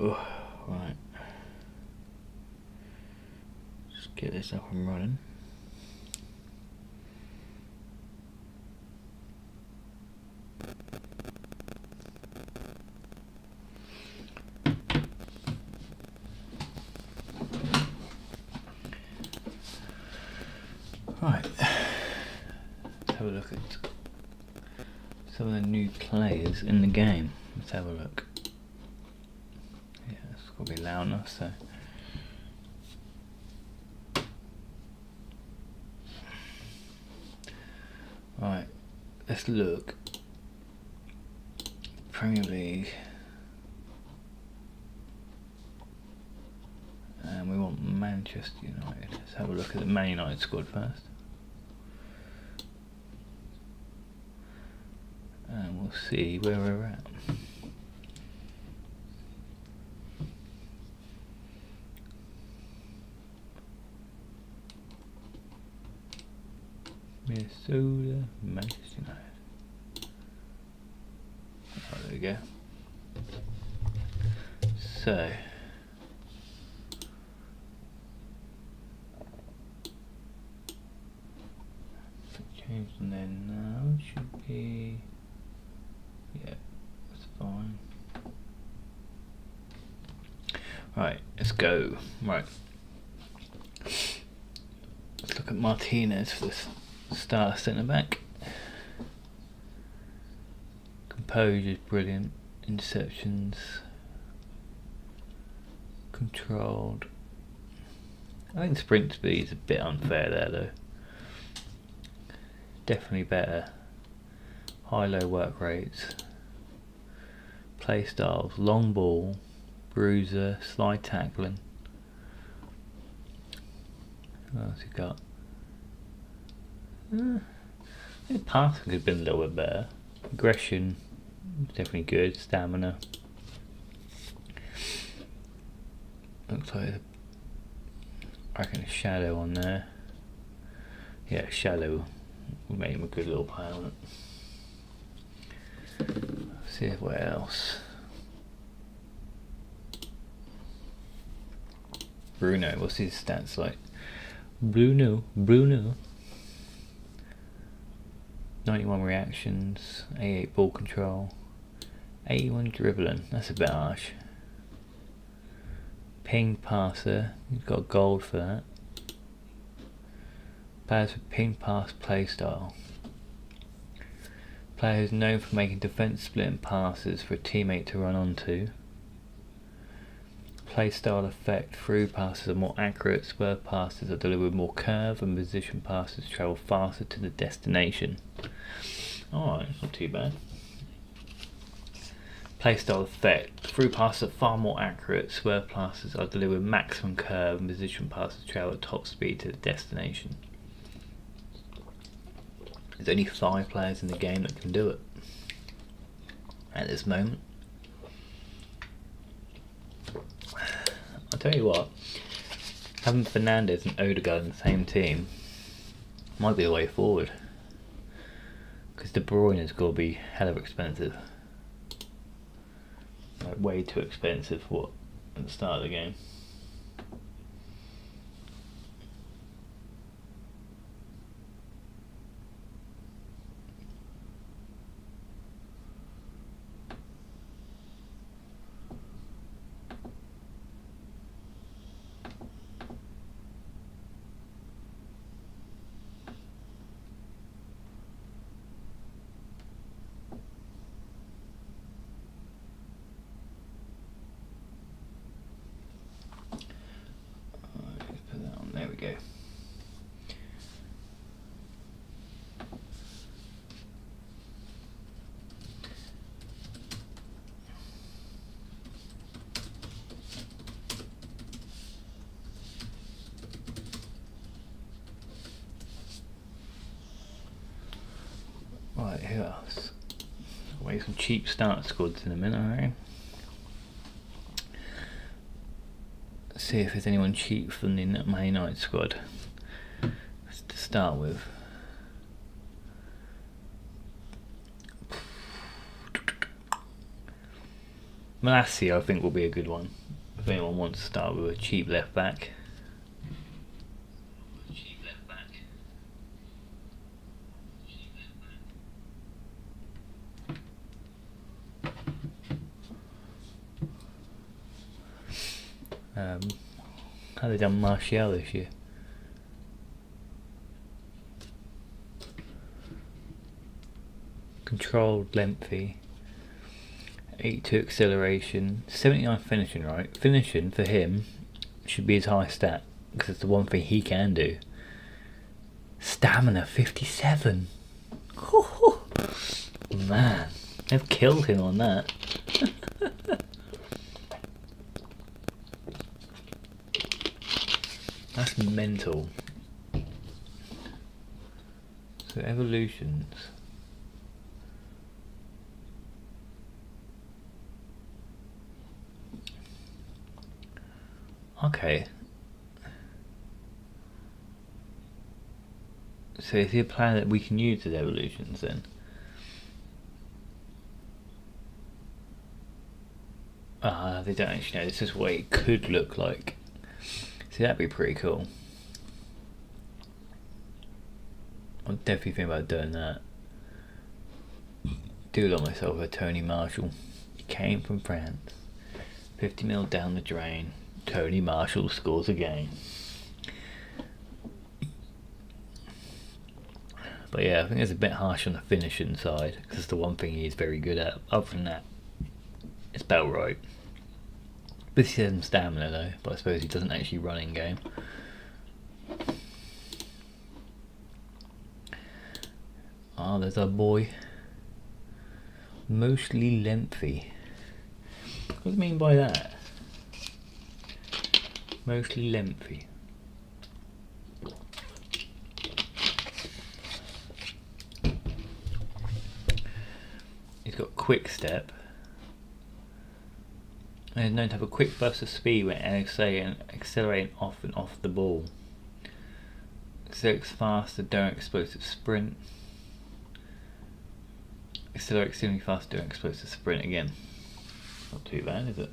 Oh, right. Just get this up and running. Right. Let's have a look at some of the new players in the game. Let's have a look. Yeah, it's got to be loud enough, so. Right, let's look. Premier League. And we want Manchester United. Let's have a look at the Man United squad first. And we'll see where we're at. Minnesota, Manchester United. Oh, there we go. So, change the name now. Should be, yeah, that's fine. Right, let's go. Right, let's look at Martinez for this star centre back. Composure is brilliant. Interceptions, controlled. I think sprint speed is a bit unfair there though. Definitely better. High-low work rates. Play styles, long ball, bruiser, slide tackling. What else you got? I think passing could have been a little bit better. Aggression, definitely good. Stamina. Looks like I reckon a shadow on there. Yeah, shadow would make him a good little player on it. See what else. Bruno, what's his stats like? Bruno. 91 reactions, 88 ball control, 81 dribbling, that's a bit harsh. Ping passer, he's got gold for that. Players with ping pass play style. Player who's known for making defence splitting passes for a teammate to run onto. Play style effect, through passes are more accurate, swerve passes are delivered with more curve, and position passes travel faster to the destination. Alright, not too bad. Playstyle effect. Through passes are far more accurate, swerve passes are delivered with maximum curve, and position passes travel at top speed to the destination. There's only 5 players in the game that can do it at this moment. I'll tell you what, having Fernandes and Odegaard in the same team might be the way forward. Because De Bruyne has got to be hell of expensive. Like way too expensive for what at the start of the game. There we go. Right, who else? I'll make some cheap start squads in a minute, alright? See if there's anyone cheap from the Man United squad to start with. Malacia I think will be a good one if anyone wants to start with a cheap left back. How they done Martial this year? Controlled, lengthy, 82 acceleration, 79 finishing. Right, finishing for him should be his highest stat because it's the one thing he can do. Stamina 57. Man, they've killed him on that. That's mental. So evolutions. Okay. So is he a player that we can use as evolutions then? They don't actually know. This is what it could look like. See, that'd be pretty cool. I'm definitely thinking about doing that. Do love myself a Tony Marshall. He came from France. 50 mil down the drain. Tony Marshall scores again. But yeah, I think it's a bit harsh on the finishing side because it's the one thing he's very good at. Other than that, it's about right. But he has some stamina though, but I suppose he doesn't actually run in game. Ah, there's our boy. Mostly lengthy. What do you mean by that? Mostly lengthy. He's got quick step. And is known to have a quick burst of speed when accelerating off and off the ball. Accelerates faster during explosive sprint. Accelerate extremely fast during explosive sprint again. Not too bad, is it?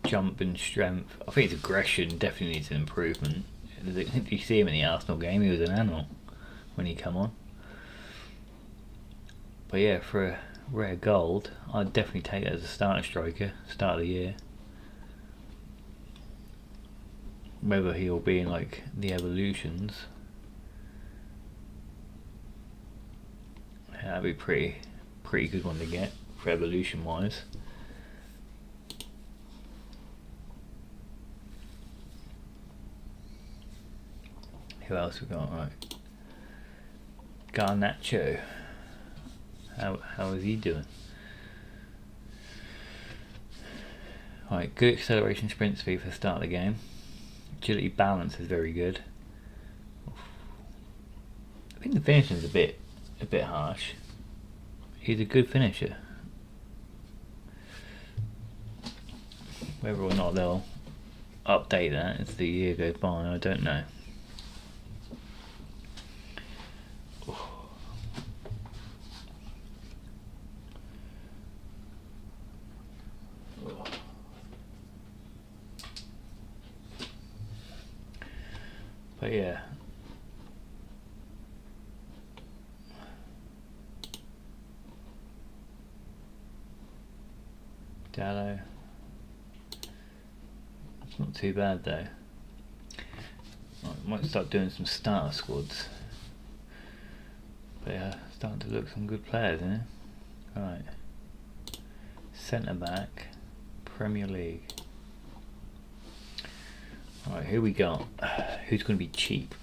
Jump and strength. I think his aggression definitely needs an improvement. Did you see him in the Arsenal game? He was an animal when he come on. But yeah, for a rare gold, I'd definitely take it as a starting striker, start of the year. Whether he'll be in like the evolutions, that'd be pretty good one to get for evolution wise. Who else we got? Right, Garnacho. How is he doing? Right, good acceleration, sprint speed for the start of the game. Agility, balance is very good. I think the finishing's a bit harsh. He's a good finisher. Whether or not they'll update that as the year goes by, I don't know. But yeah, Dallo, it's not too bad though. Might start doing some starter squads. But yeah, starting to look some good players, isn't it? Right, centre back, Premier League. Alright, who we got? Who's going to be cheap?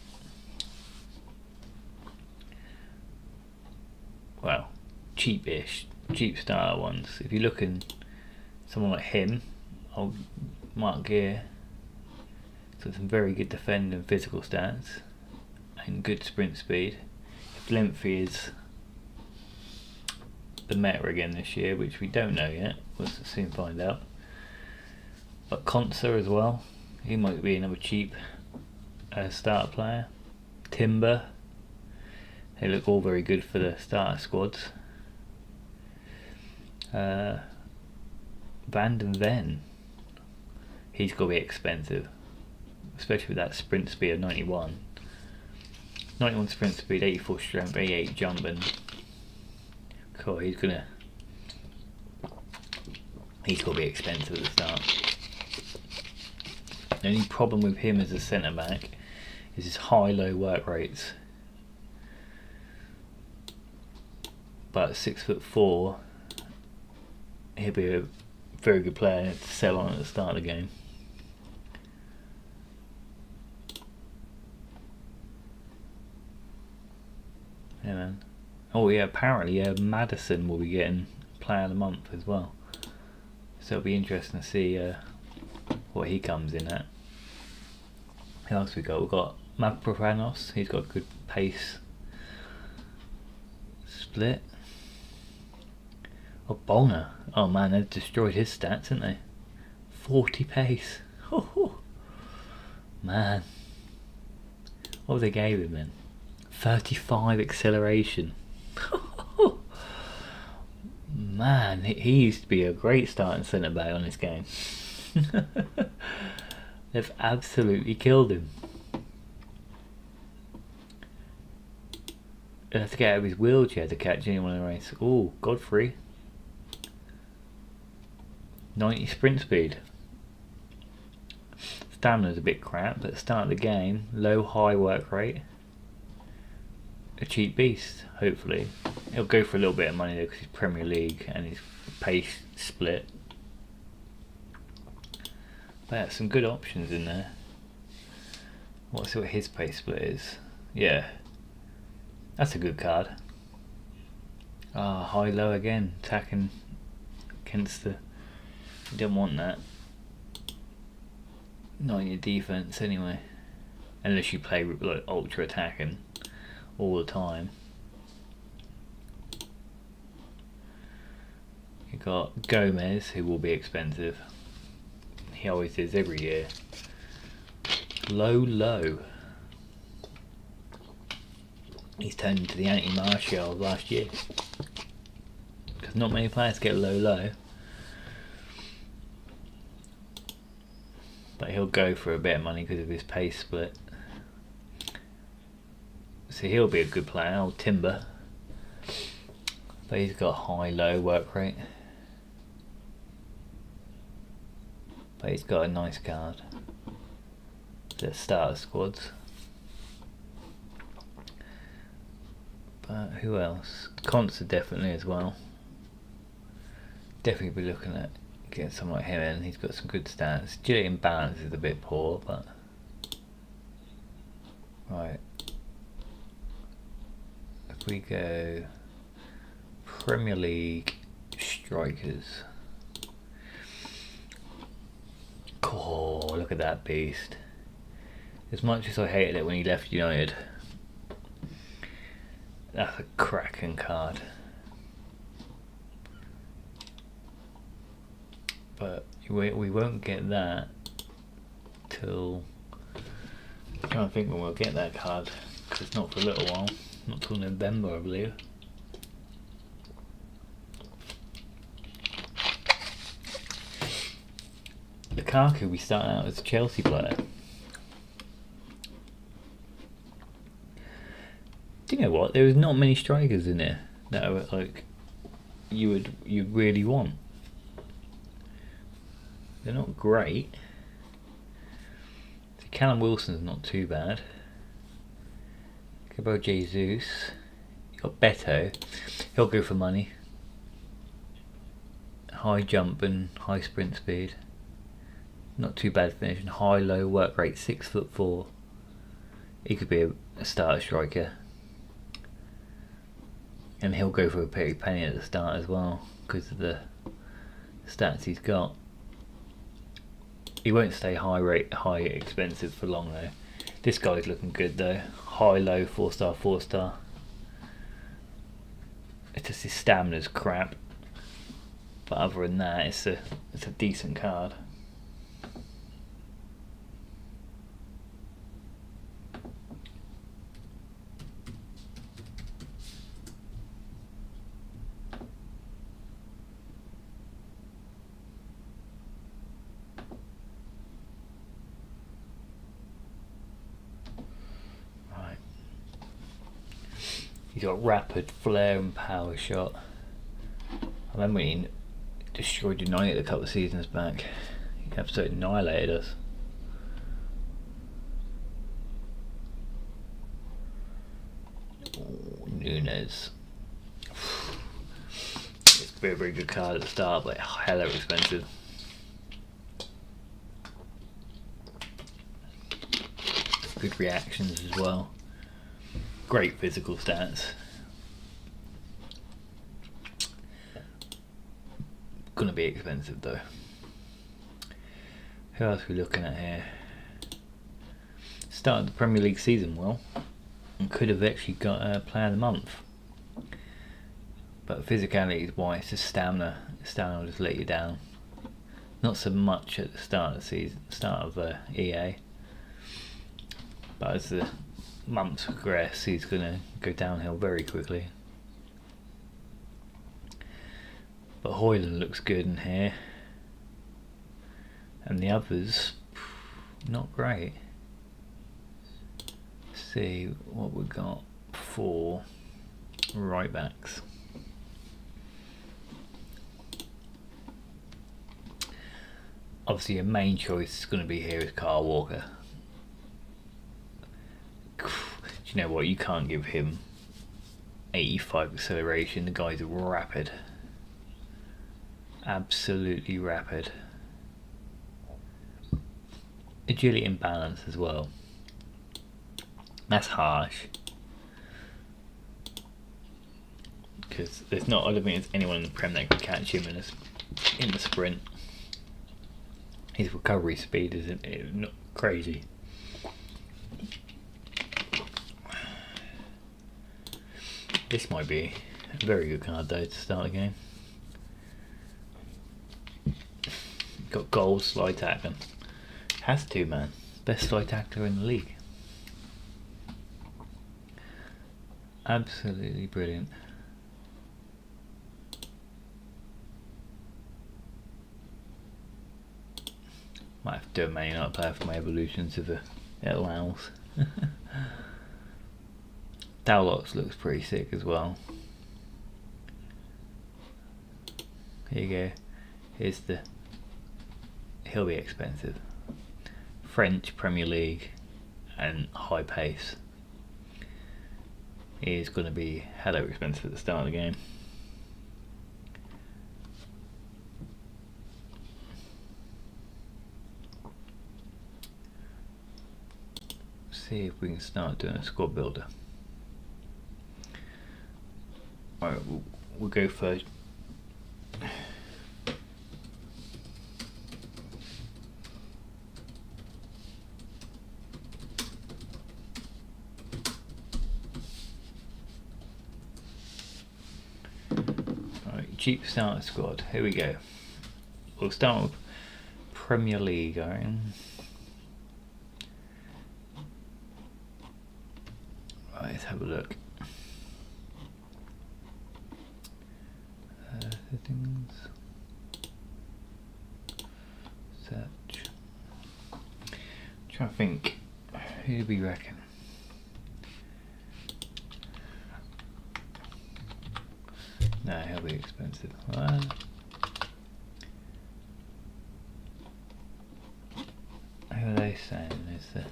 Well, cheap-ish, cheap starter ones. If you're looking someone like him, old Mark Gear, so some very good defending and physical stats and good sprint speed. If lengthy is the meta again this year, which we don't know yet, we'll soon find out. But Conser as well. He might be another cheap starter player. Timber, They look all very good for the starter squads. Van den Ven, he's got to be expensive, especially with that sprint speed of 91. 91 sprint speed, 84 strength, 88 jumping. Cool, he's got to be expensive at the start. The only problem with him as a centre back is his high-low work rates. But at 6'4", he'll be a very good player to sell on at the start of the game. Yeah, man. Oh yeah, apparently Madison will be getting Player of the Month as well. So it'll be interesting to see what he comes in at. Who else we got? We've got Mavropanos, he's got good pace split. Oh, Bona. Oh man, they've destroyed his stats, haven't they? 40 pace. Oh, man. What they gave him then? 35 acceleration. Man, he used to be a great starting centre back on this game. They've absolutely killed him. He'll have to get out of his wheelchair to catch anyone in the race. Oh, Godfrey. 90 sprint speed. Stamina's a bit crap, but at the start of the game, low high work rate. A cheap beast, hopefully. He'll go for a little bit of money though because he's Premier League and his pace split. But yeah, some good options in there. Let's see what his pace split is. Yeah, that's a good card. Ah, high low again, attacking against the. You don't want that. Not in your defense anyway, unless you play like ultra attacking all the time. You got Gomez, who will be expensive. He always is every year. Low. He's turned into the anti-Martial of last year. Because not many players get low. But he'll go for a bit of money because of his pace split. So he'll be a good player, old Timber. But he's got high-low work rate. But he's got a nice card. The starter squads. But who else? Concert definitely as well. Definitely be looking at getting someone like him in. He's got some good stats. Agility and balance is a bit poor, but right. If we go Premier League strikers. Oh, look at that beast. As much as I hated it when he left United, that's a cracking card. But we won't get that till. I'm trying to think when we'll get that card, because it's not for a little while. Not till November, I believe. Lukaku, we start out as a Chelsea player. Do you know what? There was not many strikers in there that are like you really want. They're not great. So Callum Wilson's not too bad. Gabriel Jesus. You got Beto. He'll go for money. High jump and high sprint speed. Not too bad finishing. High low work rate. 6'4". He could be a starter striker. And he'll go for a pretty penny at the start as well because of the stats he's got. He won't stay high expensive for long though. This guy's looking good though. High low 4-star 4-star. It's just his stamina's crap. But other than that, it's a decent card. He's got rapid, flair and power shot. I remember when he destroyed United a couple of seasons back. He absolutely annihilated us. Oh, Nunes. It's a very, very good card at the start, but hella expensive. Good reactions as well. Great physical stats. Gonna be expensive though. Who else are we looking at here? Started the Premier League season well and could have actually got a player of the month. But physicality wise, just stamina will just let you down. Not so much at the start of the season, start of EA. But as the months progress, he's going to go downhill very quickly. But Højlund looks good in here. And the others, not great. Let's see what we've got for right backs. Obviously your main choice is going to be here is Kyle Walker. Do you know what, you can't give him 85 acceleration, the guy's rapid. Absolutely rapid. Agility and balance as well. That's harsh. Because there's not, I don't think there's anyone in the Prem that can catch him in the sprint. His recovery speed is not crazy. This might be a very good card though to start the game. Got goals, slide tackling. Has to, man. Best slide tackler in the league. Absolutely brilliant. Might have to do a Man United player for my evolutions if it allows. Dallots looks pretty sick as well. Here you go. Here's the. He'll be expensive. French Premier League and high pace. He is going to be hella expensive at the start of the game. See if we can start doing a squad builder. Alright, we'll go first. Alright, cheap starter squad. Here we go. We'll start with Premier League, alright? Let's have a look. Settings. Search. Trying to think. Who do we reckon? No, he'll be expensive. Who are they saying is the?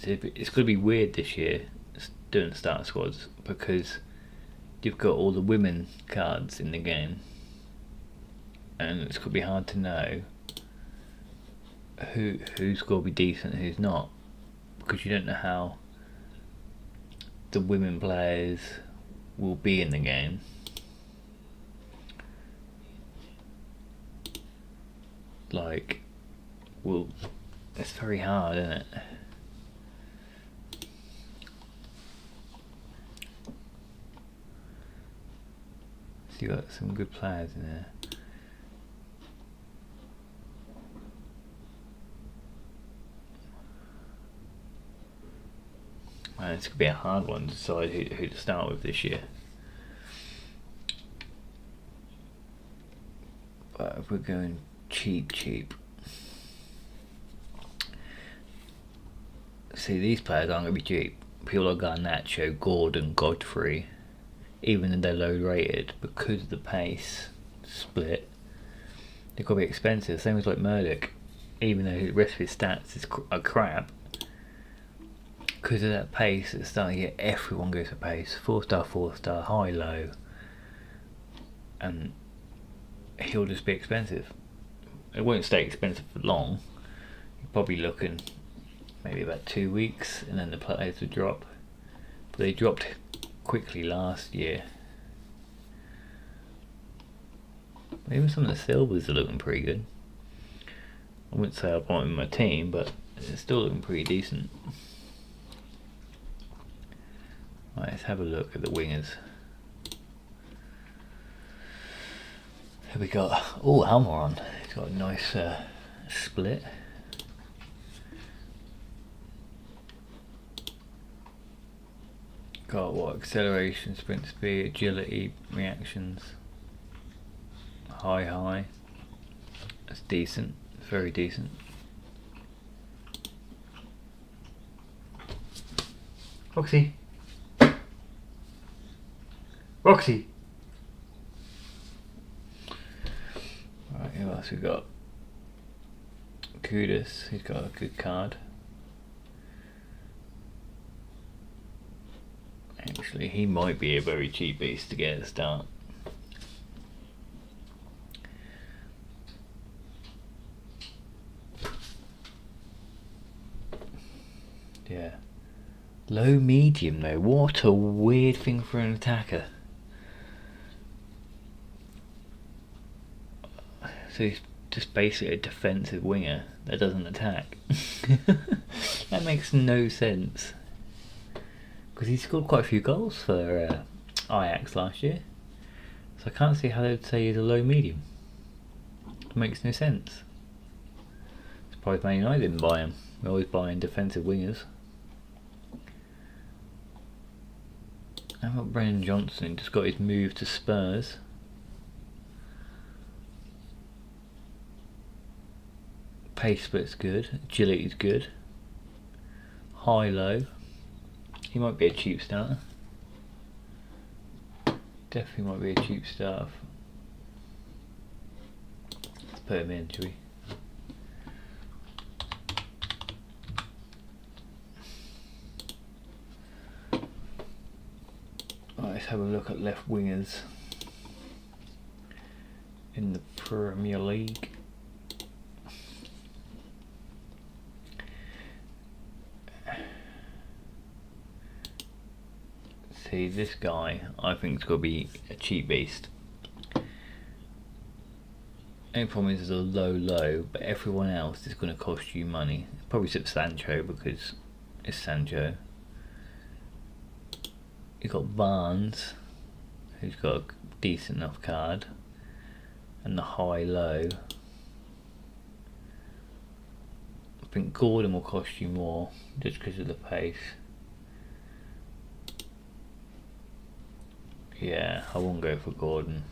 It's going to be weird this year doing starter squads because you've got all the women cards in the game and it's going to be hard to know who's going to be decent and who's not, because you don't know how the women players will be in the game. Like, well, it's very hard, isn't it? You got some good players in there. Man, it's gonna be a hard one to decide who to start with this year. But if we're going cheap, See, these players aren't going to be cheap. People like Garnacho, Gordon, Godfrey, even though they're low rated, because of the pace split, they've got to be expensive. Same as like Murdoch, even though the rest of his stats are crap. Because of that pace, it's starting to get everyone goes for pace. 4-star, high, low. And he'll just be expensive. It won't stay expensive for long. You're probably looking maybe about 2 weeks and then the players would drop. But they dropped quickly last year. Even some of the silvers are looking pretty good. I wouldn't say I want them in my team, but it's still looking pretty decent. Right, let's have a look at the wingers. Here we got, oh, Almiron. He's got a nice split. Got what? Acceleration, sprint speed, agility, reactions. High. That's decent. Very decent. Roxy. Roxy. Right, who else we got? Kudus, he's got a good card. Actually, he might be a very cheap beast to get a start. Yeah. Low medium though, what a weird thing for an attacker. So he's just basically a defensive winger that doesn't attack. That makes no sense. Because he scored quite a few goals for Ajax last year. So I can't see how they would say he's a low medium. It makes no sense. Surprised Man United didn't buy him. We're always buying defensive wingers. How about Brennan Johnson? He just got his move to Spurs. Pace split's good, agility's good. High low. He might be a cheap starter. Definitely might be a cheap starter. Let's put him in, shall we? Right, let's have a look at left wingers in the Premier League. See, this guy I think is going to be a cheap beast. Only problem is it's a low, but everyone else is going to cost you money. Probably except Sancho, because it's Sancho. You've got Barnes, who's got a decent enough card, and the high-low. I think Gordon will cost you more, just because of the pace. Yeah, I won't go for Gordon.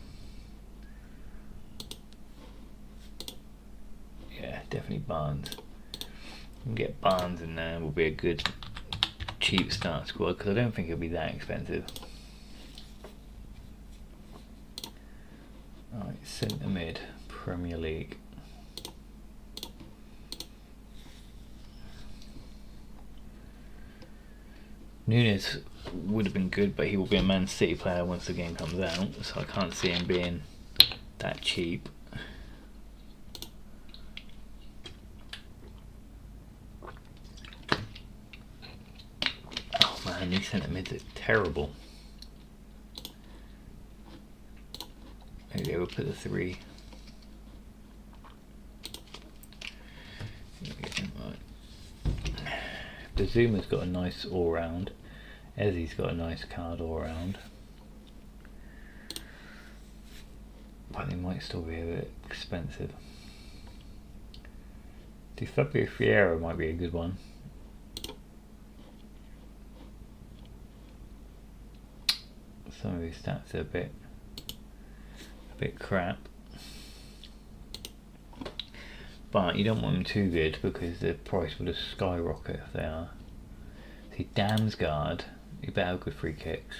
Yeah, definitely Barnes. You can get Barnes in there, will be a good cheap start squad, because I don't think it'll be that expensive. Right, centre mid, Premier League. Nunes would have been good, but he will be a Man City player once the game comes out, so I can't see him being that cheap. Oh man, these centre mids are terrible. Maybe we'll put the 3. The Zuma's got a nice all-round. Ezzy's got a nice card all-round. But they might still be a bit expensive. The Fabio Fiera might be a good one. Some of his stats are a bit crap. But you don't want them too good because the price will just skyrocket if they are. See, Damsgaard, he better have good free kicks.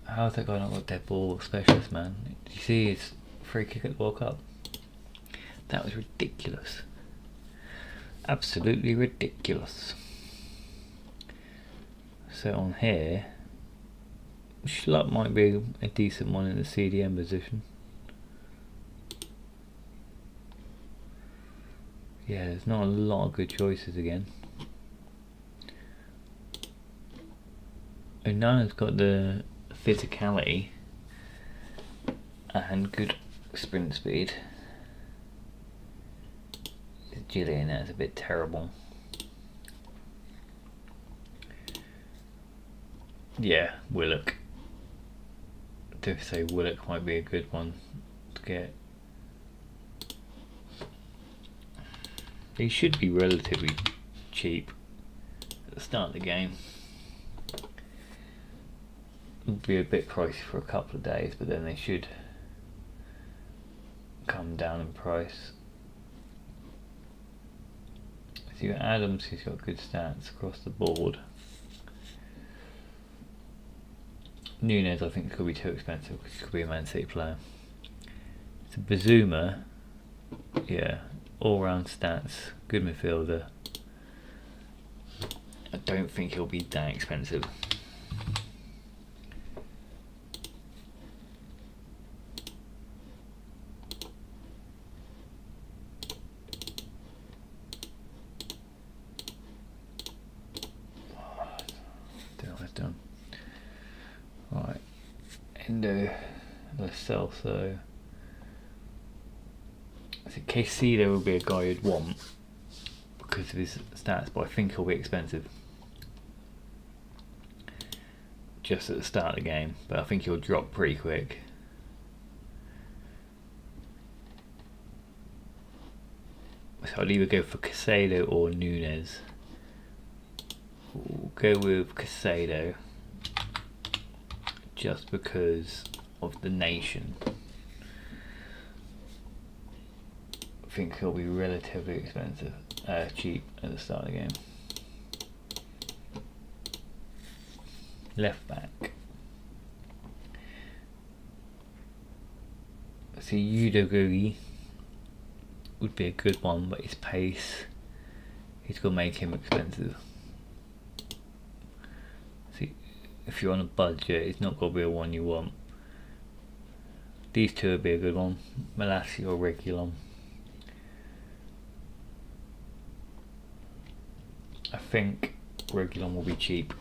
How's that guy not got dead ball specialist, man? Did you see his free kick at the World Cup? That was ridiculous. Absolutely ridiculous. So on here, Schlupp might be a decent one in the CDM position. Yeah, there's not a lot of good choices again. Onana's got the physicality and good sprint speed. Gillian, that's a bit terrible. Yeah, Willock. I do say Willock might be a good one to get. He should be relatively cheap at the start of the game. It'll be a bit pricey for a couple of days, but then they should come down in price. So you got Adams, who's got good stats across the board. Nunes, I think, could be too expensive because he could be a Man City player. So Bazuma, yeah, all-round stats, good midfielder. I don't think he'll be that expensive. Done. Right, Endo, Lo Celso. I think Caicedo will be a guy you'd want because of his stats, but I think he'll be expensive just at the start of the game. But I think he'll drop pretty quick. So I'd either go for Caicedo or Nunes. We'll go with Caicedo just because of the nation. I think he'll be relatively expensive, cheap at the start of the game. Left back. See, Udogui would be a good one, but his pace, he's going to make him expensive. See, if you're on a budget, it's not going to be a one you want. These two would be a good one, Malassi or Reguilon. I think Reguilon will be cheap.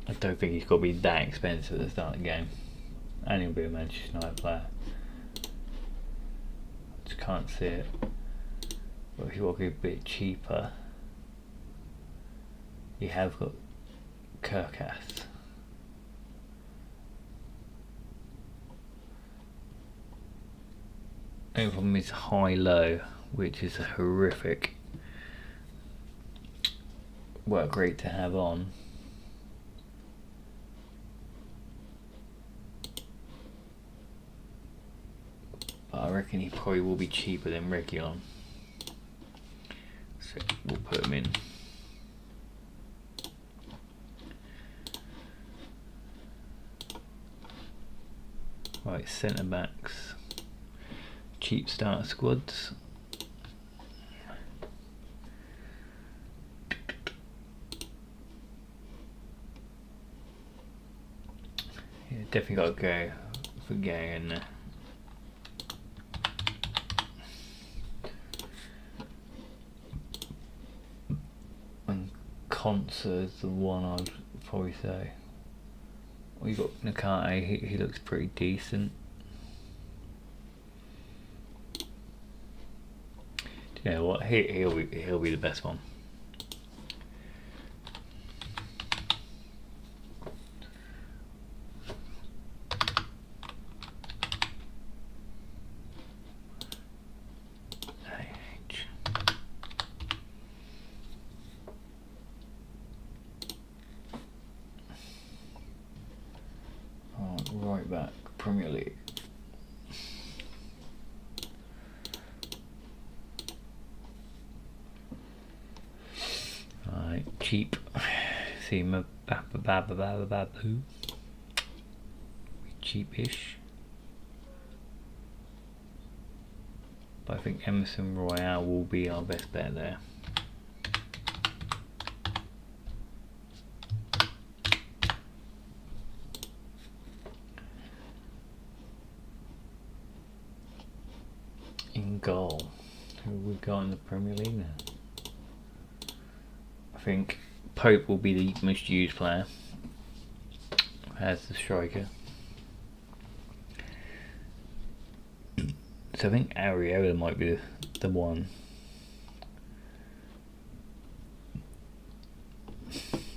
I don't think he's got to be that expensive at the start of the game. And he'll be a Manchester United player. Just can't see it. But if you want to go a bit cheaper, you have got Kirkas. The only problem is high-low, which is a horrific work rate to have on. But I reckon he probably will be cheaper than Reguilon. So we'll put him in. Right, centre backs. Cheap starter squads. Yeah, definitely got to go for Gay in there. And Conser is the one I'd probably say. Well, you got Nakate, he looks pretty decent. You know what? He'll be the best one. Right back, Premier League. cheap. See, cheapish. But I think Emerson Royale will be our best bet there. In goal, who have we got in the Premier League now? I think Pope will be the most used player as the striker. So I think Areola might be the one.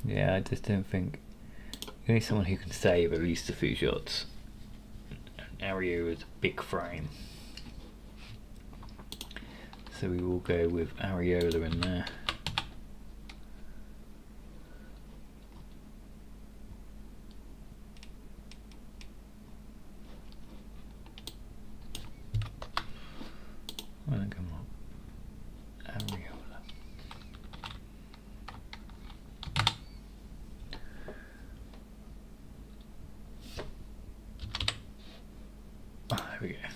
Yeah, I just don't think you need someone who can save at least a few shots. Areola is a big frame, so we will go with Areola in there. Come on, Areola. Oh, there we go. I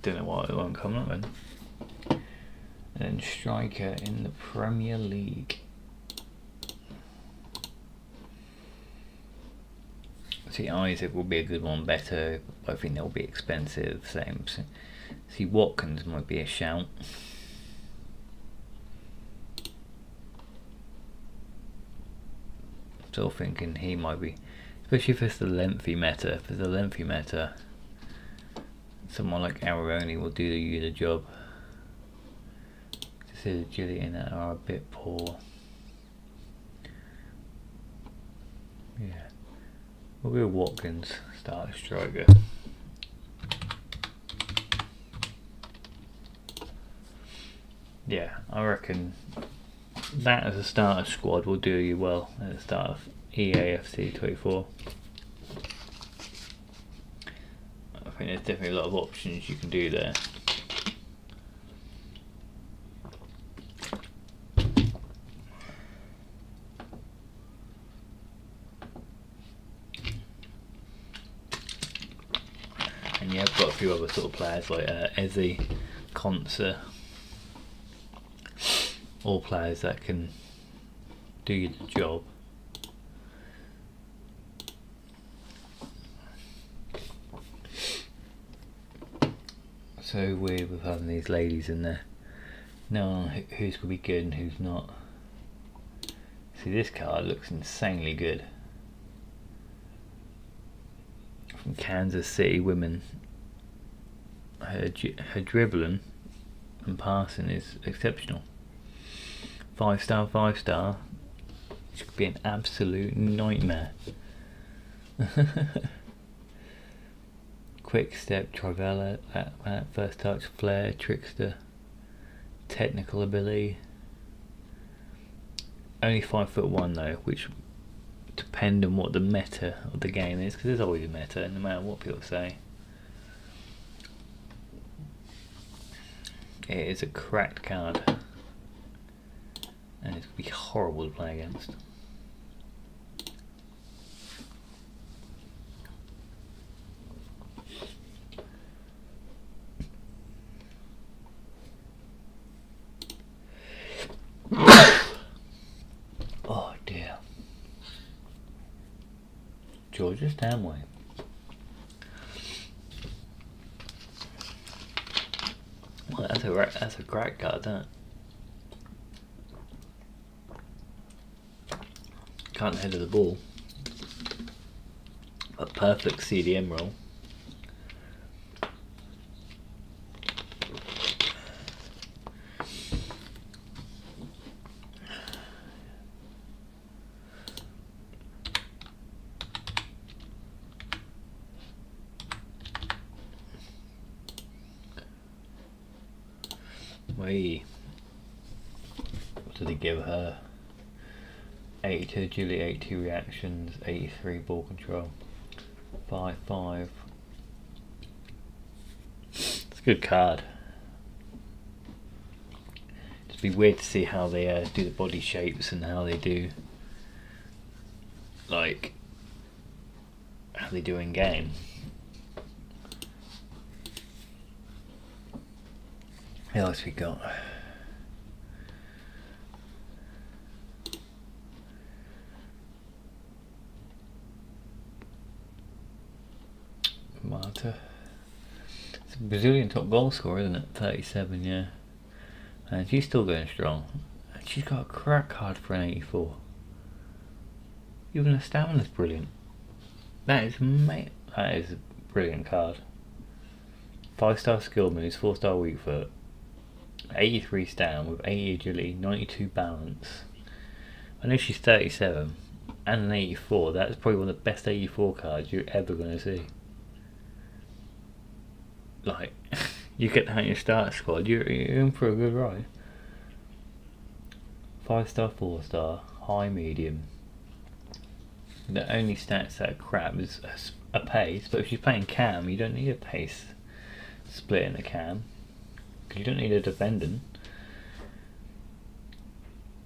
don't know why it won't come up then. And then striker in the Premier League. See, Isaac will be a good one, better. I think they'll be expensive. Same. See, Watkins might be a shout. Still thinking he might be, especially if it's the lengthy meta. If it's a lengthy meta, someone like Aroni will do you the job. Just his agility in that are a bit poor. Yeah, we'll go Watkins, start striker. Yeah, I reckon that as a starter squad will do you well at the start of Eafc 24. I think there's definitely a lot of options you can do there. And yeah, I've got a few other sort of players like Eze, Conser. All players that can do you the job. So weird with having these ladies in there. No, who's gonna be good and who's not. See, this card looks insanely good. From Kansas City women. Her dribbling and passing is exceptional. 5-star, 5-star. It could be an absolute nightmare. Quick step, Trivella, that first touch, flair, trickster, technical ability. Only 5'1" though, which depend on what the meta of the game is, because there's always a meta, no matter what people say. It is a cracked card. And it's going to be horrible to play against. Oh dear. Georgia Stanway. Well, that's a great card, isn't it? Can't head of the ball. A perfect CDM roll. What did he give her? 82 agility, 82 reactions, 83 ball control, 5-5. It's a good card. It'd be weird to see how they do the body shapes and how they do like how they do in game. What else we got? Marta. It's a Brazilian top goal scorer, isn't it? 37, yeah. And she's still going strong. And she's got a crack card for an 84. Even her stamina's brilliant. That is a brilliant card. 5-star skill moves, 4-star weak foot, 83 stam with 80 agility, 92 balance. I know she's 37 and an 84. That's probably one of the best 84 cards you're ever going to see. Like, you get that in your starter squad, you're in for a good ride. 5-star, 4-star, high, medium. The only stats that are crap is a pace, but if you're playing cam, you don't need a pace split in the cam. You don't need a defendant.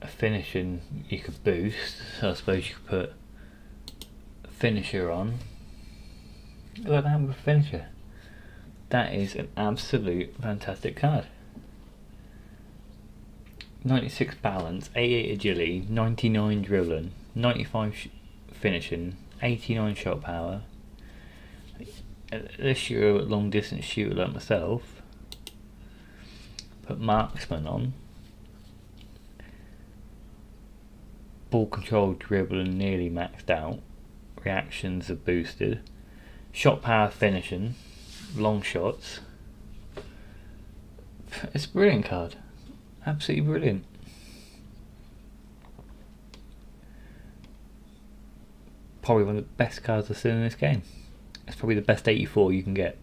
A finishing you could boost, so I suppose you could put a finisher on. Look at that with a finisher. That is an absolute fantastic card. 96 balance, 88 agility, 99 dribbling, 95 finishing, 89 shot power. Unless you're a long distance shooter like myself, put marksman on. Ball control, dribbling nearly maxed out. Reactions are boosted. Shot power, finishing, long shots. It's a brilliant card. Absolutely brilliant. Probably one of the best cards I've seen in this game. It's probably the best 84 you can get.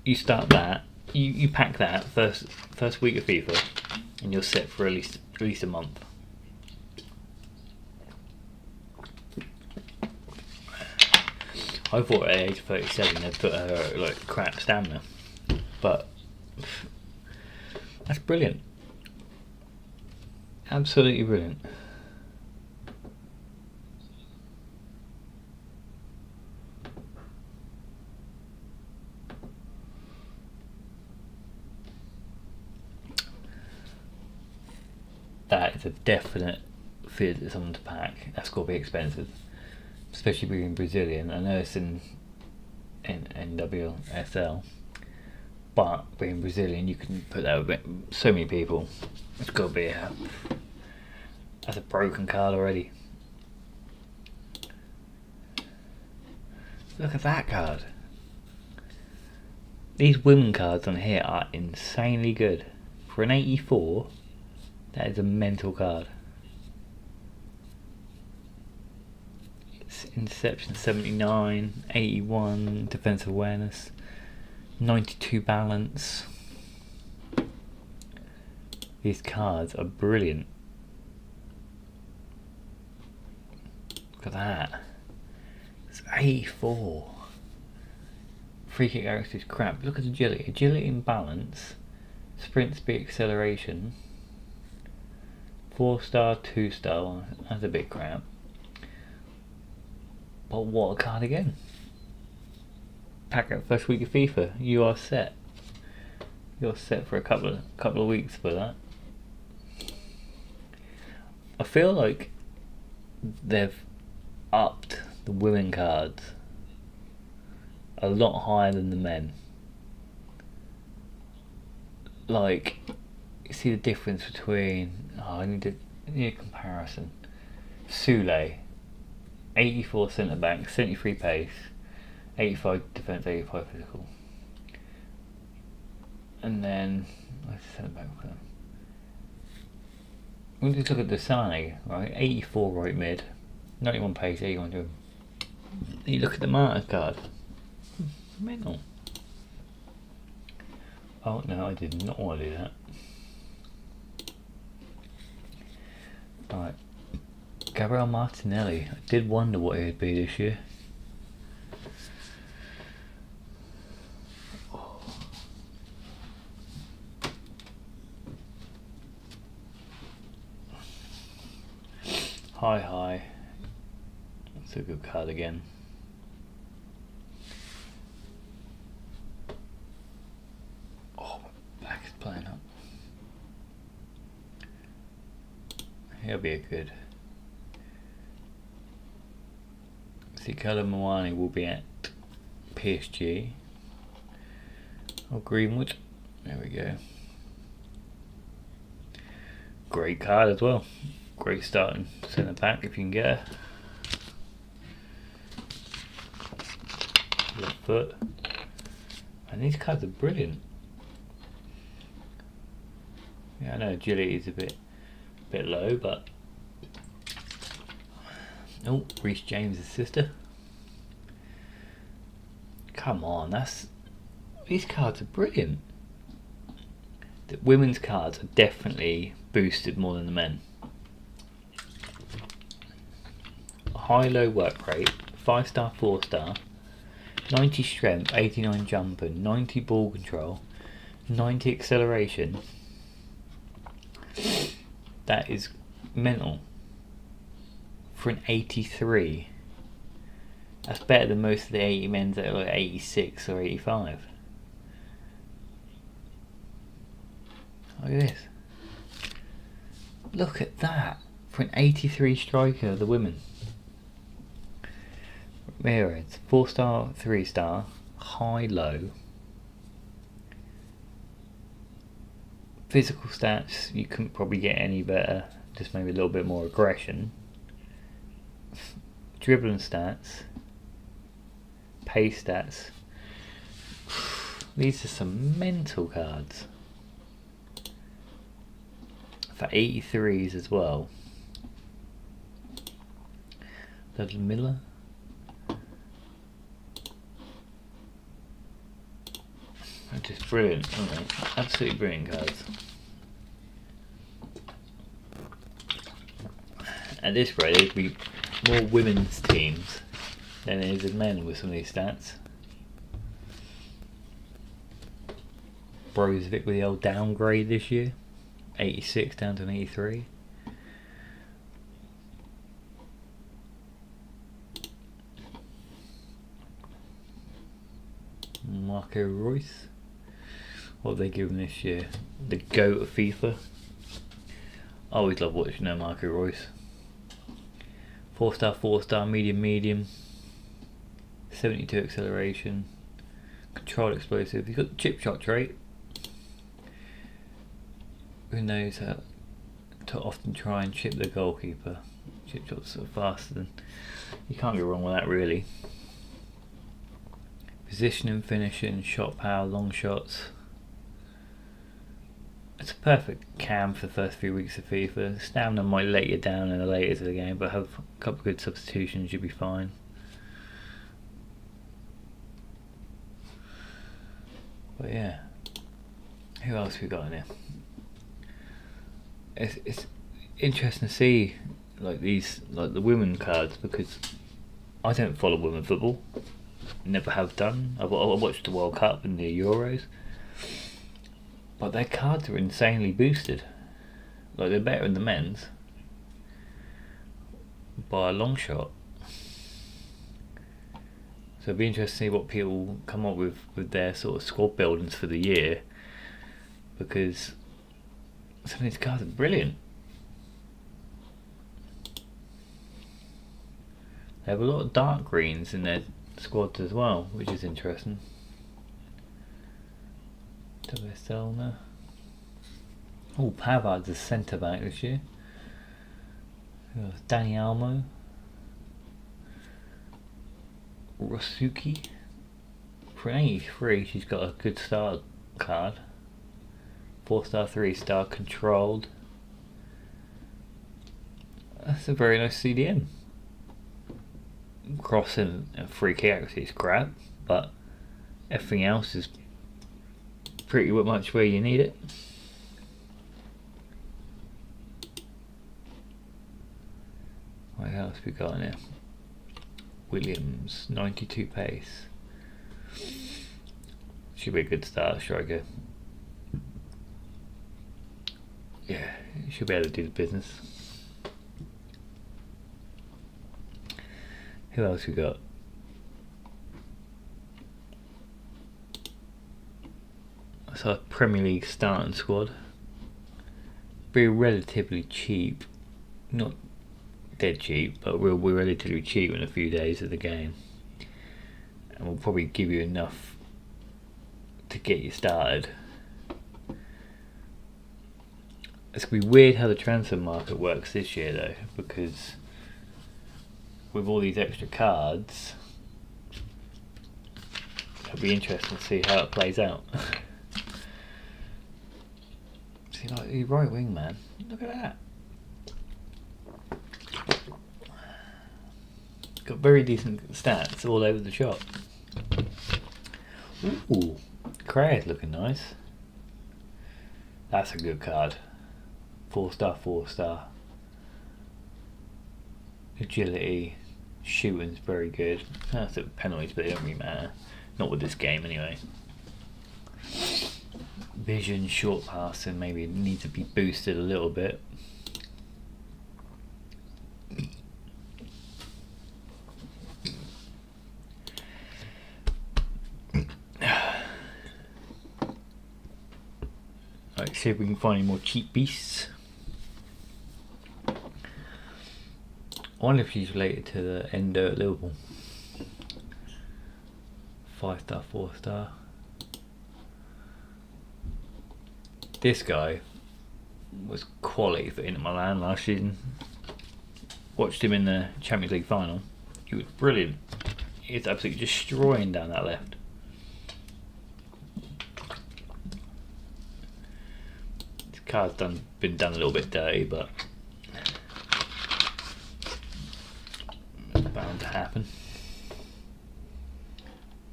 You start that, you pack that first week of FIFA, and you're set for at least a month. I thought at age 37 they'd put her like crap stamina, but that's brilliant. Absolutely brilliant. That is a definite fit that someone to pack. That's got to be expensive, especially being Brazilian. I know it's in NWSL, but being Brazilian, you can put that with so many people. It's got to be that's a broken card already. Look at that card. These women cards on here are insanely good. For an 84, that is a mental card. It's interception 79, 81 defensive awareness, 92 balance. These cards are brilliant. Look at that. It's 84. Free kick accuracy is crap. Look at agility. Agility and balance. Sprint speed acceleration. 4-star, 2-star. That's a bit crap. But what a card again. Pack up first week of FIFA. You are set. You're set for a couple of weeks for that. I feel like they've upped the women cards a lot higher than the men. Like, you see the difference between I need a comparison. Sule, 84 centre back, 73 pace, 85 defence, 85 physical. And then where's the centre back for them? We'll just look at Desani, right? 84 right mid, 91 pace, 81 dribble. You look at the Martyrs card. Mental. Oh no, I did not want to do that. Right. Gabriel Martinelli. I did wonder what he would be this year. High. That's a good card again. Oh, my back is playing up. He'll be a good. Sikala Mwani will be at PSG. Oh, Greenwood. There we go. Great card as well. Great starting centre back if you can get her. Left foot. And these cards are brilliant. Yeah, I know agility is a bit low, but oh, Reece James' sister. Come on, these cards are brilliant. The women's cards are definitely boosted more than the men. High-low work rate, 5-star, 4-star, 90 strength, 89 jumping, 90 ball control, 90 acceleration. That is mental. For an 83. That's better than most of the 80 men's that are like 86 or 85. Look at this. Look at that. For an 83 striker of the women. Ramirez, 4-star, 3-star, high-low. Physical stats, you couldn't probably get any better. Just maybe a little bit more aggression. Dribbling stats. Pace stats. These are some mental cards. For 83s as well. Little Miller. They're just brilliant, aren't they? Absolutely brilliant cards. At this rate, there'd be more women's teams than there is of men with some of these stats. Brozovic with the old downgrade this year. 86 down to an 83. Marco Reus. What have they given this year? The GOAT of FIFA. I always love watching Marco Reus. 4-star, 4-star, medium. 72 acceleration. Control explosive. He's got the chip shot trait. Who knows how to often try and chip the goalkeeper. Chip shots are faster than. You can't go wrong with that really. Positioning, finishing, shot power, long shots. It's a perfect cam for the first few weeks of FIFA. Stamina might let you down in the latest of the game, but have a couple of good substitutions, you'll be fine. But yeah, who else have we got in here? It's interesting to see like these, like the women cards, because I don't follow women football. Never have done. I watched the World Cup and the Euros, but their cards are insanely boosted. Like they're better than the men's by a long shot. So it'd be interesting to see what people come up with their sort of squad buildings for the year, because some of these cards are brilliant. They have a lot of dark greens in their squads as well, which is interesting. Selner. Oh, Pavard's a centre back this year. Danny Almo. Rosuki. For an 83, she's got a good start card. 4-star, 3-star, controlled. That's a very nice CDM. Crossing and free kick accuracy is crap, but everything else is pretty much where you need it. What else we got in here? Williams, 92 pace. Should be a good start striker. Yeah, should be able to do the business. Who else we got? That's our Premier League starting squad. We're relatively cheap. Not dead cheap, but we're relatively cheap in a few days of the game. And we'll probably give you enough to get you started. It's going to be weird how the transfer market works this year though, because with all these extra cards, it'll be interesting to see how it plays out. See, like the right wing, man, look at that. Got very decent stats all over the shop. Ooh, Cray's looking nice. That's a good card. 4-star, 4-star. Agility, shooting's very good. That's the penalties, but they don't really matter. Not with this game anyway. Vision, short passing, maybe it needs to be boosted a little bit. Right, see if we can find any more cheap beasts. I wonder if she's related to the Endo at Liverpool. 5-star, 4-star. This guy was quality for Inter Milan last season. Watched him in the Champions League final. He was brilliant. He was absolutely destroying down that left. This car's been done a little bit dirty, but it's bound to happen.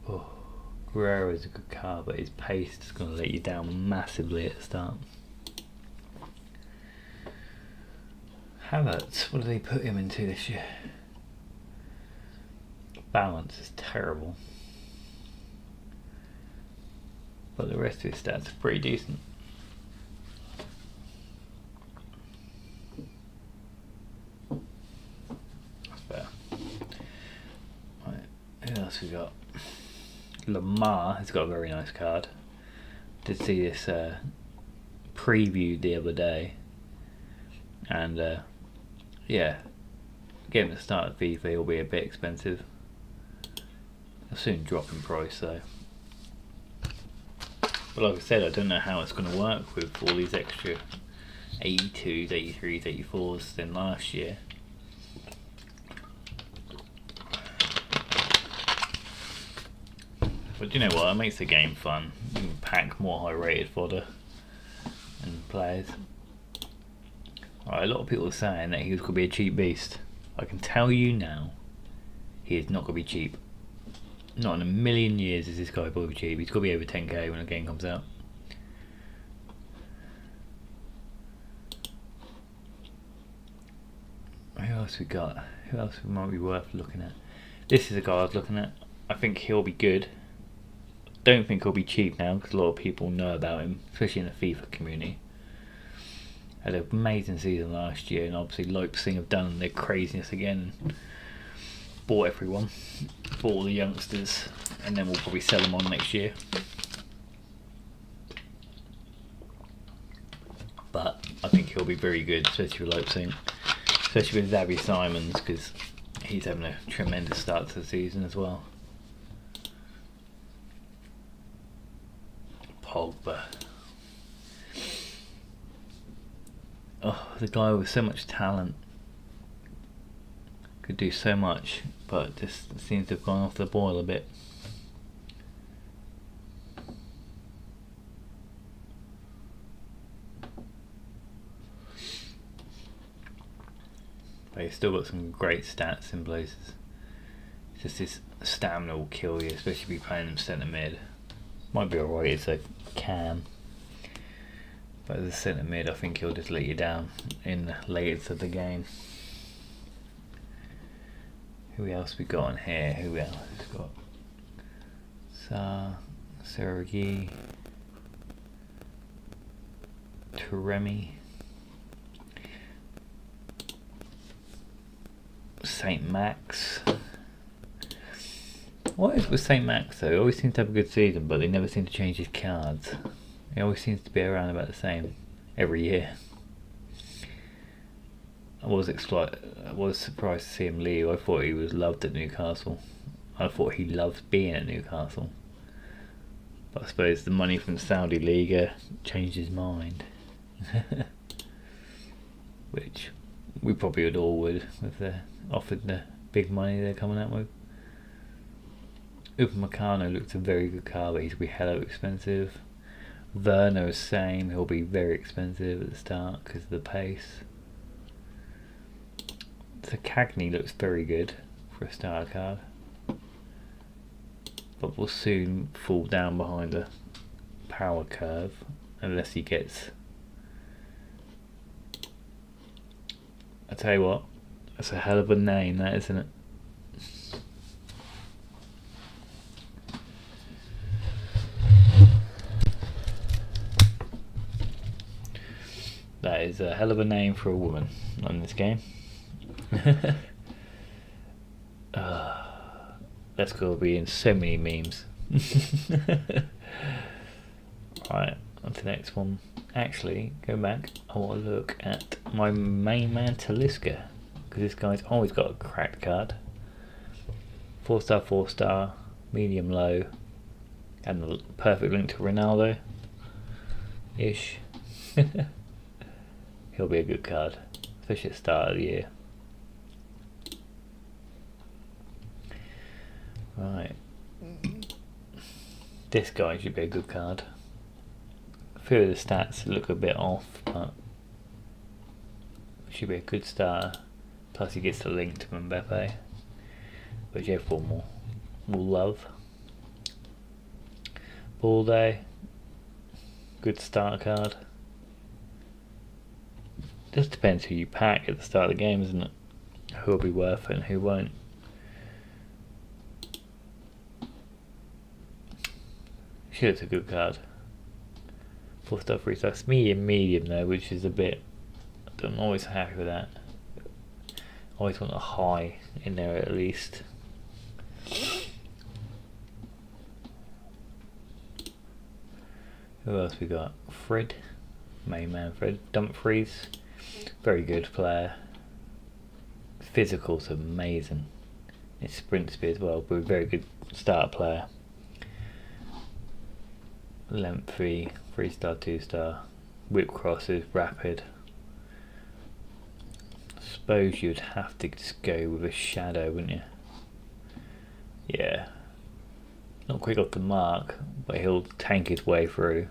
Oh, Guerrero is a good car, but his pace is going to let you down massively at the start. Havertz, what do they put him into this year? Balance is terrible, but the rest of his stats are pretty decent. That's better. Right, who else we got? Lamar has got a very nice card. Did see this preview the other day, and yeah, getting the start at FIFA will be a bit expensive. It'll soon drop in price though. But like I said, I don't know how it's going to work with all these extra 82s, 83s, 84s than last year. But you know what, it makes the game fun. You can pack more high rated fodder and players. Right, a lot of people are saying that he was going to be a cheap beast. I can tell you now, he is not going to be cheap. Not in a million years is this guy going to be cheap. He's going to be over 10k when the game comes out. Who else we got? Who else might be worth looking at? This is a guy I was looking at. I think he'll be good. Don't think he'll be cheap now because a lot of people know about him, especially in the FIFA community. Had an amazing season last year, and obviously Leipzig have done their craziness again. Bought everyone, bought all the youngsters, and then we'll probably sell them on next year. But I think he'll be very good, especially with Leipzig, especially with Xavi Simons, because he's having a tremendous start to the season as well. Pogba. Oh, the guy with so much talent. Could do so much, but just seems to have gone off the boil a bit. But he's still got some great stats in places. Just his stamina will kill you, especially if you're playing him centre mid. Might be alright as a cam, but as a centre mid I think he'll just let you down in the latest of the game. Who else we got on here? Who else? We've got Sergi, Taremi, Saint Max, What is with St. Max though? He always seems to have a good season, but they never seem to change his cards. He always seems to be around about the same every year. I was surprised to see him leave. I thought he was loved at Newcastle. I thought he loved being at Newcastle. But I suppose the money from the Saudi League changed his mind. Which we probably would if they offered the big money they're coming out with. Upamecano looks a very good car, but he's going to be hella expensive. Werner is same, he'll be very expensive at the start because of the pace. So Cagney looks very good for a starter card, but will soon fall down behind a power curve unless he gets. I tell you what, that's a hell of a name, that, isn't it? That is a hell of a name for a woman on this game. That's going to be in so many memes. Right, on to the next one. Actually, go back. I want to look at my main man Talisca, because this guy's always got a cracked card. 4-star, 4-star, medium low, and the perfect link to Ronaldo ish. He'll be a good card, especially at the start of the year. Right, this guy should be a good card. A few of the stats look a bit off, but should be a good starter. Plus he gets the link to Mbappe, which everyone will love. Balde, good starter card. Just depends who you pack at the start of the game, isn't it? Who will be worth it and who won't. Sure, it's a good card. 4-star, 3-star. It's medium though, which is a bit. I'm always happy with that. Always want a high in there at least. Who else we got? Fred, main man Fred. Dumfries, very good player. Physical's amazing. His sprint speed as well, but a very good starter player. Lengthy, 3-star, 2-star. Whip crosses, rapid. Suppose you'd have to just go with a shadow, wouldn't you? Yeah. Not quick off the mark, but he'll tank his way through.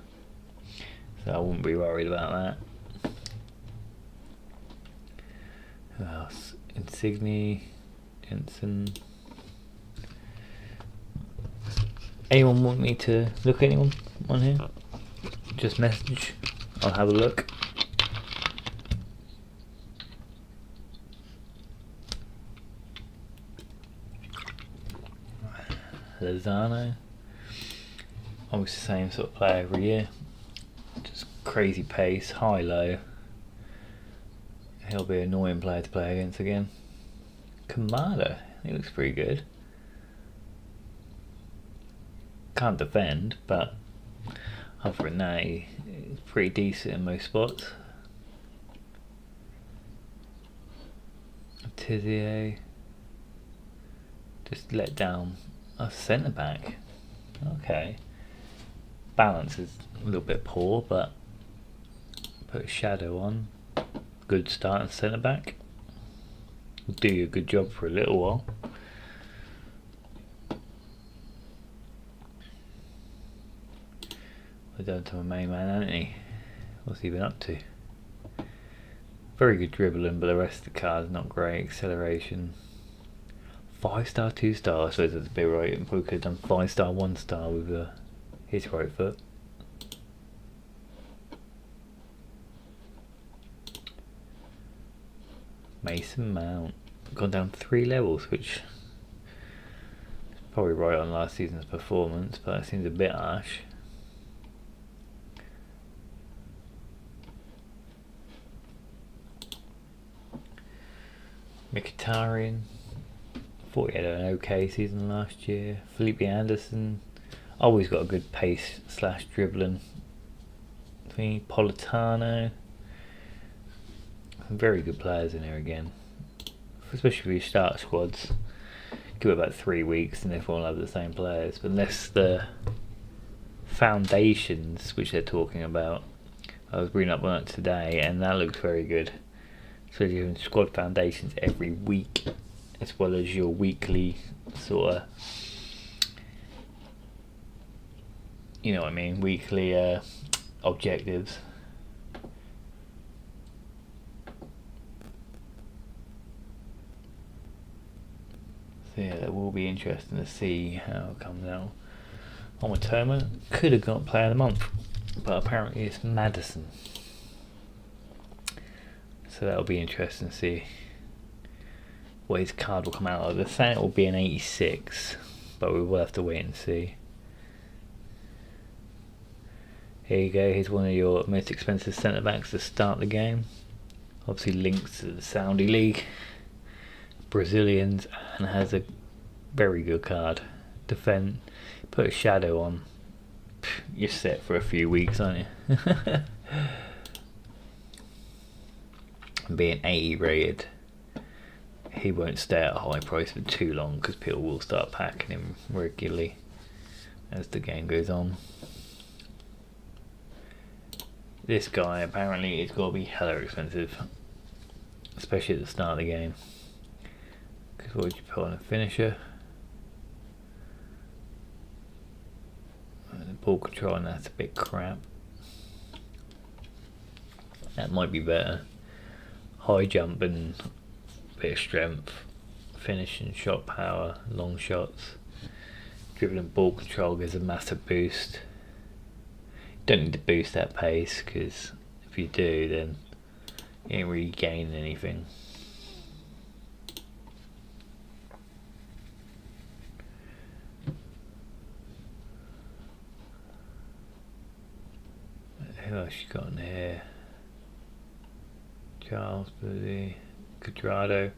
So I wouldn't be worried about that. Who else? Insigne, Jensen. Anyone want me to look at anyone on here? Just message. I'll have a look. Lozano. Almost the same sort of player every year. Just crazy pace, high low. He'll be an annoying player to play against again. Kamada, he looks pretty good. Can't defend, but other than that, he's pretty decent in most spots. Tizier just let down a centre back. Okay, balance is a little bit poor, but put a shadow on. Good start at centre back. Will do you a good job for a little while. We're down to my main man Anthony. What's he been up to? Very good dribbling, but the rest of the card's not great. Acceleration. 5-star, 2-star. I suppose that's a bit right. And probably could have done 5-star, 1-star with his right foot. Mason Mount. Gone down 3 levels, which is probably right on last season's performance, but it seems a bit harsh. Mkhitaryan, thought he had an okay season last year. Felipe Anderson, always got a good pace / dribbling. Politano, very good players in there again, especially for your start squads. Give it about 3 weeks and everyone will have the same players, but unless the foundations, which they're talking about, I was reading up on it today and that looks very good. So you're doing squad foundations every week as well as your weekly sort of, you know what I mean, weekly objectives. So yeah, that will be interesting to see how it comes out. Omatoma could have got player of the month, but apparently it's Madison. So that'll be interesting to see what his card will come out of. They're saying it will be an 86, but we will have to wait and see. Here you go, here's one of your most expensive centre backs to start the game. Obviously links to the Saudi League, Brazilians, and has a very good card. Defend, put a shadow on, you're set for a few weeks, aren't you? Being 80 rated, he won't stay at a high price for too long because people will start packing him regularly as the game goes on. This guy apparently is got to be hella expensive, especially at the start of the game. Because what would you put on a finisher? The ball control and that's a bit crap. That might be better. High jump and a bit of strength, finishing, shot power, long shots, dribbling, ball control gives a massive boost. Don't need to boost that pace because if you do, then you ain't really gaining anything. Who else you got in here? Charles, Booty, Quadrado.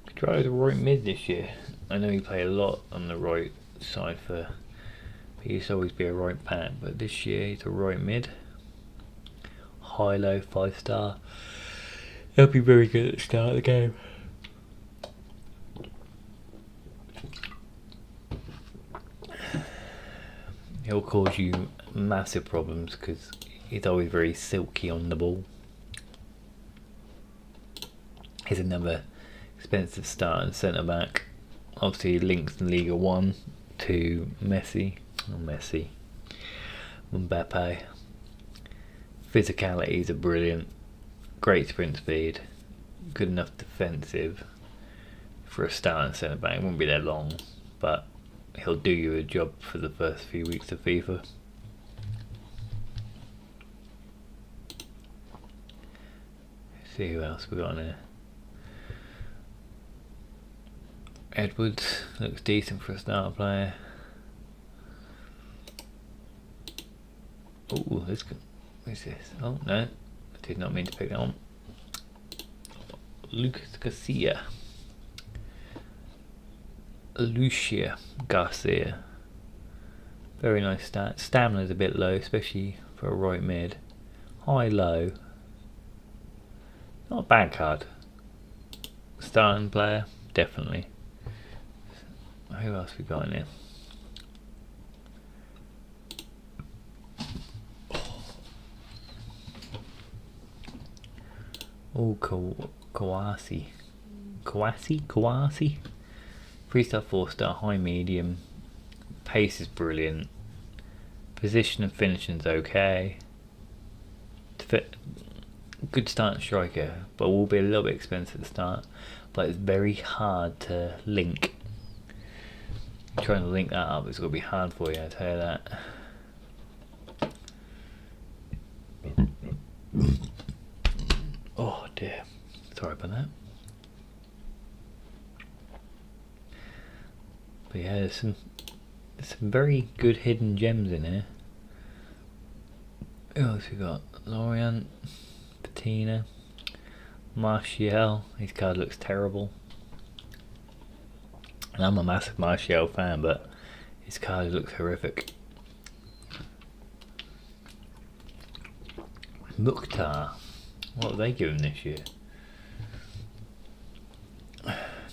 Quadrado's a right mid this year. I know he played a lot on the right side for. He used to always be a right back, but this year he's a right mid. High low 5-star. He'll be very good at the start of the game. He'll cause you massive problems because he's always very silky on the ball. He's another expensive starting centre back. Obviously links in Liga 1 to Messi. Mbappe. Physicalities are brilliant. Great sprint speed. Good enough defensive for a starting centre back. It won't be there long, but he'll do you a job for the first few weeks of FIFA. Let's see who else we got in here. Edwards looks decent for a starter player. Oh, this. What is this? Oh no, I did not mean to pick that one. Lucas Garcia. Lucia Garcia. Very nice stat. Stamina's a bit low, especially for a right mid. High low. Not a bad card. Starting player, definitely. Who else we got in here? Oh, Kawasi. 3-star, 4-star, high medium. Pace is brilliant. Position and finishing's okay. Good starting striker, but will be a little bit expensive to start. But it's very hard to link. Trying to link that up is going to be hard for you, I tell you that. Oh dear, sorry about that. But yeah, there's some very good hidden gems in here. Who else we got? Lorient, Patina, Martial. His card looks terrible. And I'm a massive Martial fan, but his card looks horrific. Mukhtar. What have they given this year?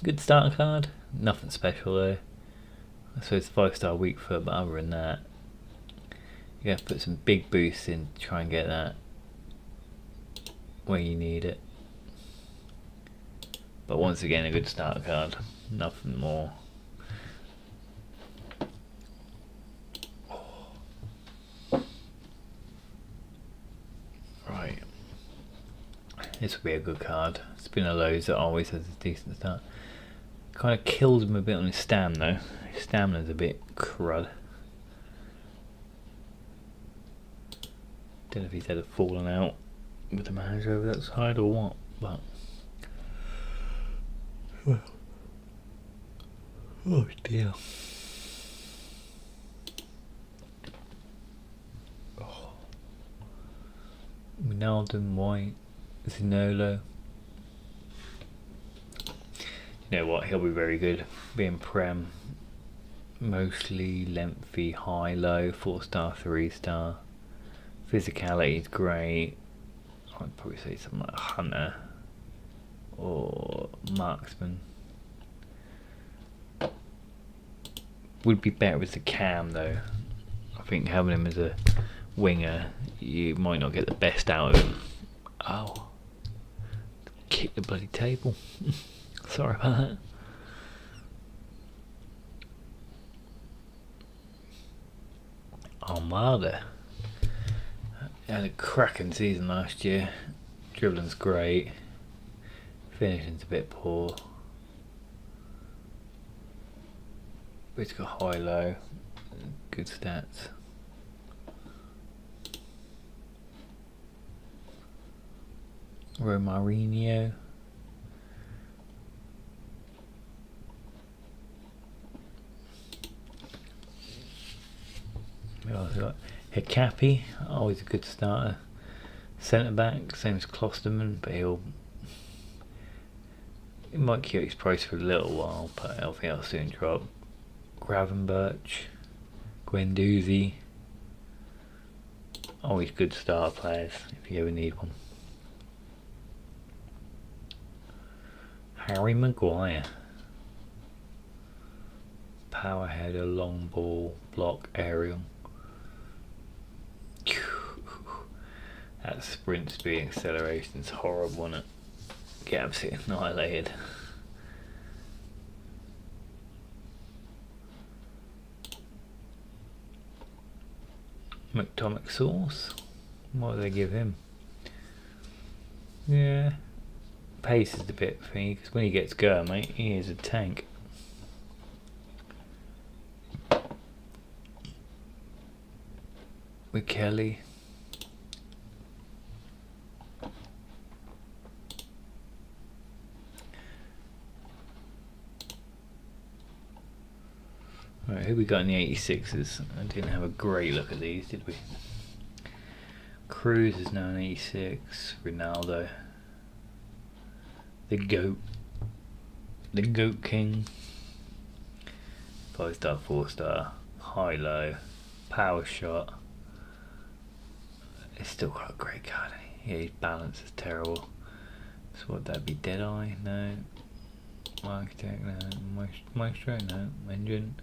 Good starter card. Nothing special though. So it's a 5-star weak foot, but other than that, you have to put some big boosts in to try and get that where you need it. But once again, a good starter card. Nothing more. Right. This will be a good card. Spinallo's that always has a decent start. Kind of kills him a bit on his stam though. His stamina's a bit crud. Don't know if he's had a falling out with the manager over that side or what, but oh dear. Oh. Ronaldo, White, Zinolo. You know what, he'll be very good. Being Prem, mostly lengthy, high, low, 4-star, 3-star. Physicality is great. I'd probably say something like Hunter or Marksman. Would be better with the cam though. I think having him as a winger, you might not get the best out of him. Oh, kick the bloody table. Sorry about that. Armada had a cracking season last year. Dribbling's great, finishing's a bit poor, but it's got high low, good stats. Romarinho. Hikapi, always a good starter. Centre back, same as Klosterman, but he might keep his price for a little while, but I think he'll soon drop. Gravenberch, Guendouzi, always good star players if you ever need one. Harry Maguire, power header, long ball, block, aerial. That sprint speed acceleration's horrible, isn't it? Get absolutely annihilated. McTomic Sauce. What do they give him? Yeah, pace is the bit for me because when he gets going, mate, he is a tank. With Kelly. Right, who we got in the 86s? I didn't have a great look at these, did we? Cruz is now an 86. Ronaldo. The GOAT. The GOAT King. 5-star, 4-star. High low. Power shot. It's still got a great card. Yeah, his balance is terrible. So what, that'd be Deadeye? No. Architect? No. Maestro? No. Engine?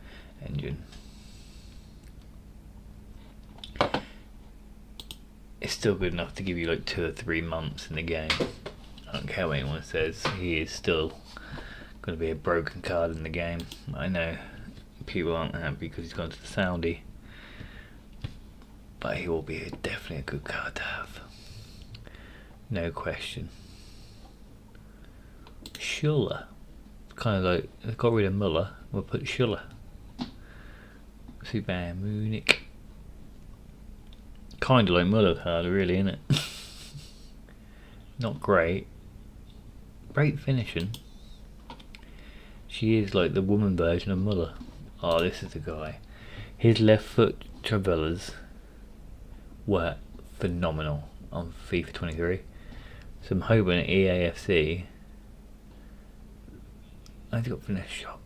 It's still good enough to give you like 2 or 3 months in the game. I don't care what anyone says, he is still going to be a broken card in the game. I know people aren't happy because he's gone to the Saudi, but he will be definitely a good card to have. No question. Schuller. Kind of like, they've got rid of Muller, we'll put Schuller. Bayern Munich. Kind of like Muller card, really, isn't it? Not great. Great finishing. She is like the woman version of Muller. Oh, this is the guy. His left foot travelers were phenomenal on FIFA 23. So I'm hoping at Eafc I've got finesse shot.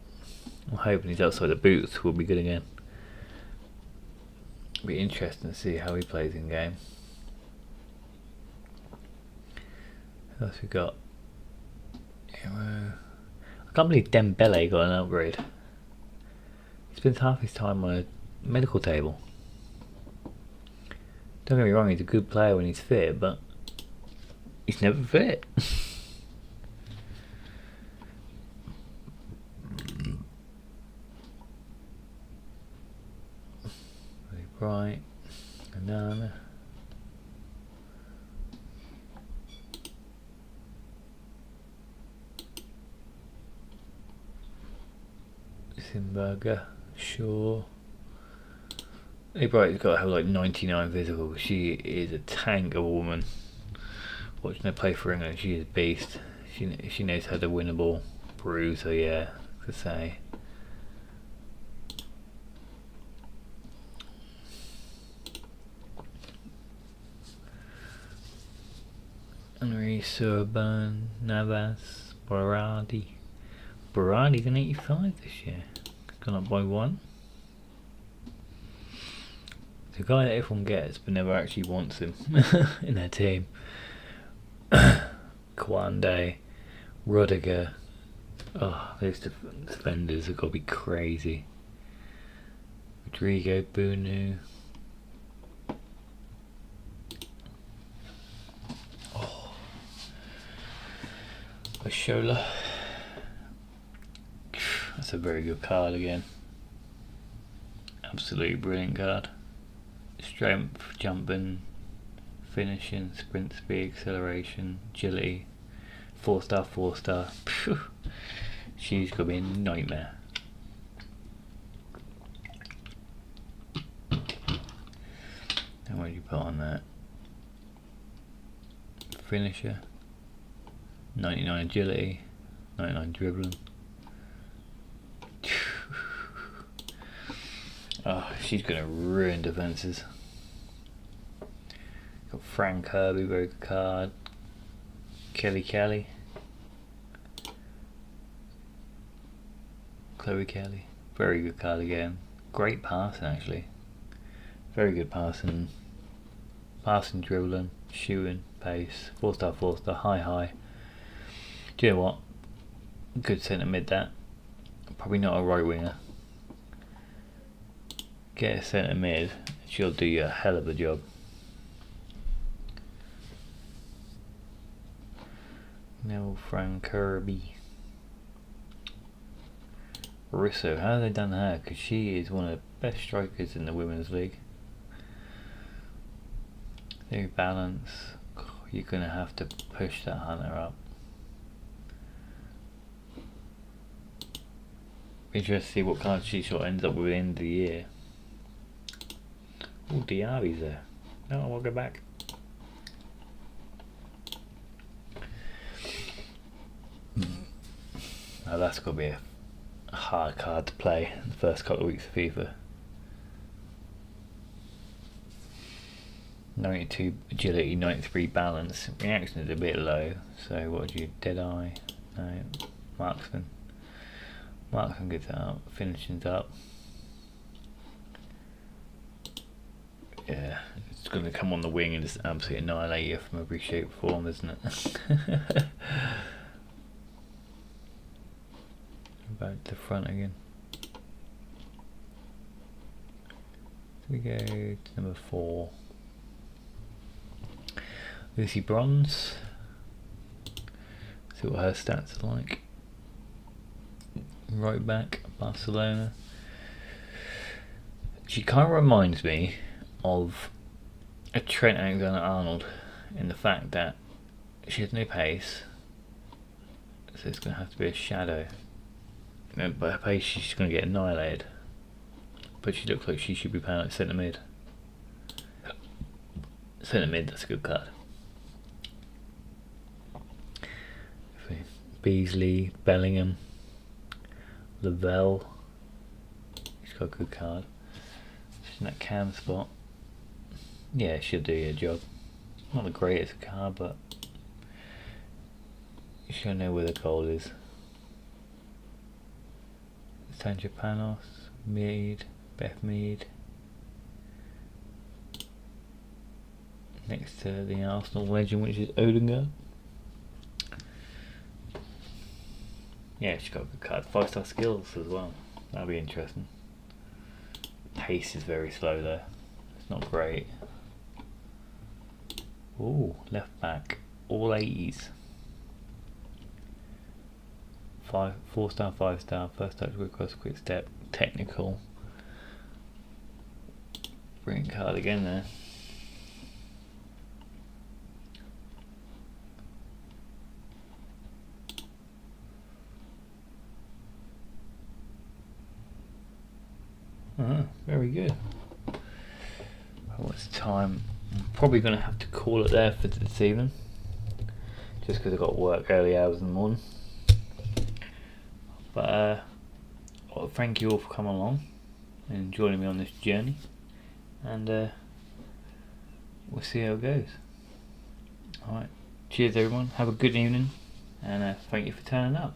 I'm hoping he's outside the boots will be good again. Be interesting to see how he plays in game. What else we got? I can't believe Dembele got an upgrade. He spends half his time on a medical table. Don't get me wrong, he's a good player when he's fit, but he's never fit. Right, banana. Simberger, sure. Hey, Bright's got to have like 99 physical. She is a tank of a woman. Watching her play for England, she is a beast. She knows how to win a ball. Bruiser, yeah, to say. Henry, Surban, Navas, Berardi. Berardi's an 85 this year. Gone up by 1. The guy that everyone gets but never actually wants him in their team. Kwande, Rudiger. Oh, those defenders have got to be crazy. Rodrigo, Bunu. Oh, Oshola. That's a very good card again. Absolutely brilliant card. Strength, jumping, finishing, sprint speed, acceleration, agility. 4-star, 4-star. Phew. She's gonna be a nightmare. And what do you put on that? Finisher. 99 agility, 99 dribbling. Oh, she's gonna ruin defences. Got Frank Kirby, very good card. Kelly, Chloe Kelly, very good card again. Great passing actually. Very good passing, dribbling, shooting, pace. 4-star, 4-star, high. Do you know what? Good centre mid that. Probably not a right winger. Get a centre mid, she'll do you a hell of a job. No Frank Kirby. Russo, how have they done her? Because she is one of the best strikers in the Women's League. Their balance, you're going to have to push that hunter up. Interesting to see what kind of she shot ends up with at the end of the year. Oh, Diaby's there. No, I won't go back. Now that's going to be a hard card to play in the first couple of weeks of FIFA. 92 agility, 93 balance. Reaction is a bit low, so what do you, Deadeye? No, Marksman. Marksman gets up, finishing's up. Yeah, it's going to come on the wing and just absolutely annihilate you from every shape or form, isn't it? Back to the front again. So we go to number 4. Lucy Bronze. See what her stats are like. Right back, Barcelona. She kind of reminds me of a Trent Alexander-Arnold in the fact that she has no pace, so it's going to have to be a shadow. And by her pace, she's going to get annihilated. But she looks like she should be playing like centre mid. Centre mid, that's a good card. Beasley, Bellingham, Lavelle. He's got a good card. She's in that cam spot. Yeah, she'll do your job. Not the greatest card, but she'll know where the goal is. Tangipanos, Mead, Beth Mead. Next to the Arsenal legend, which is Odegaard. Yeah, she's got a good card. 5-star skills as well. That'll be interesting. Pace is very slow though. It's not great. Ooh, left back. All 80s. 4-star, 5-star. First touch, quick cross, quick step. Technical. Brilliant card again there. Very good. What's the time? I'm probably going to have to call it there for this evening, just because I've got work early hours in the morning. But well, thank you all for coming along and joining me on this journey, and we'll see how it goes. Alright, cheers everyone, have a good evening, and thank you for turning up,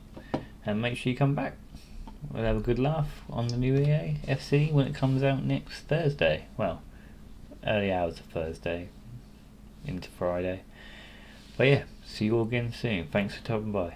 and make sure you come back. We'll have a good laugh on the new Eafc when it comes out next Thursday. Well, early hours of Thursday into Friday. But yeah, see you all again soon. Thanks for stopping by.